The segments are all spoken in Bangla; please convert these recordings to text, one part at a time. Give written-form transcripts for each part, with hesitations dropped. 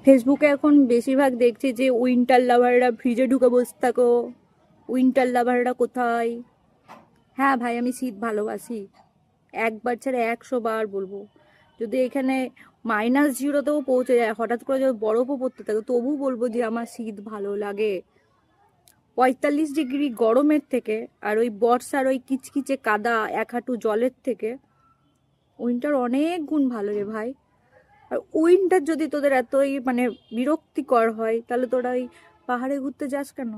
ফেসবুকে এখন বেশিরভাগ দেখছি যে উইন্টার লাভাররা ফ্রিজে ঢুকে বসে থাকো, উইন্টার লাভাররা কোথায়? হ্যাঁ ভাই, আমি শীত ভালোবাসি, একবার ছেড়ে 100 বার বলবো। যদি এখানে -0তেও পৌঁছে যায়, হঠাৎ করে যদি বরফও পড়তে থাকে, তবু বলবো যে আমার শীত ভালো লাগে। 45 ডিগ্রি গরমের থেকে আর ওই বর্ষার ওই কিচকিচে কাদা 1 হাঁটু জলের থেকে উইন্টার অনেক গুণ ভালো রে ভাই। আর উইন্টার যদি তোদের এতই মানে বিরক্তিকর হয়, তাহলে তোরা ওই পাহাড়ে ঘুরতে যাস কেন?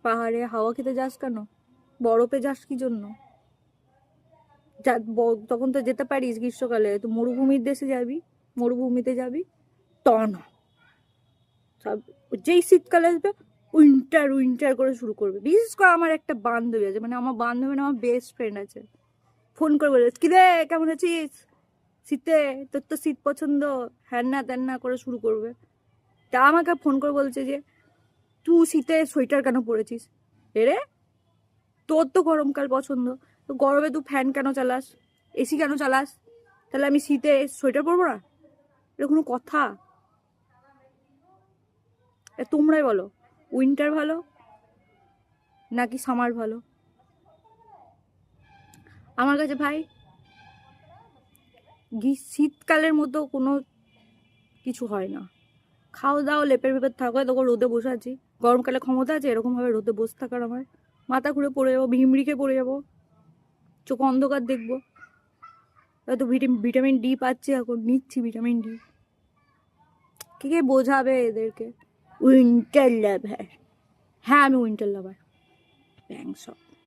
পাহাড়ে হাওয়া খেতে যাস কেন? বরফে যাস কি জন্য? তখন তো যেতে পারিস গ্রীষ্মকালে, তো মরুভূমির দেশে যাবি, মরুভূমিতে যাবি। তা না, সব যেই শীতকালে আসবে উইন্টার উইন্টার করে শুরু করবে। বিশেষ করে আমার একটা বান্ধবী আছে, মানে আমার বান্ধবী না, আমার বেস্ট ফ্রেন্ড আছে, ফোন করে বলে কি রে কেমন আছিস, শীতে তোর তো শীত পছন্দ, হ্যান না ত্যান না করে শুরু করবে। তা আমাকে ফোন করে বলছে যে তুই শীতে সোয়েটার কেন পরেছিস? এরে, তোর তো গরমকাল পছন্দ, তো গরমে তুই ফ্যান কেন চালাস, এসি কেন চালাস? তাহলে আমি শীতে সোয়েটার পরবো না? এটা কোনো কথা? তোমরাই বলো, উইন্টার ভালো নাকি সামার ভালো? আমার কাছে ভাই শীতকালের মতো কোনো কিছু হয় না। খাওয়া দাওয়া লেপের ভেতর থাকো, তখন রোদে বসে আছি, গরমকালে ক্ষমতা আছে এরকমভাবে রোদে বসে থাকার? আমার মাথা ঘুরে পড়ে যাবো, ভিমড়িকে পড়ে যাবো, চোখ অন্ধকার দেখবো। হয়তো ভিটামিন ডি পাচ্ছি, এখন নিচ্ছি ভিটামিন ডি। কে কে বোঝাবে এদেরকে উইন্টার লাভার? হ্যাঁ আমি উইন্টার লাভার, ব্যাংস।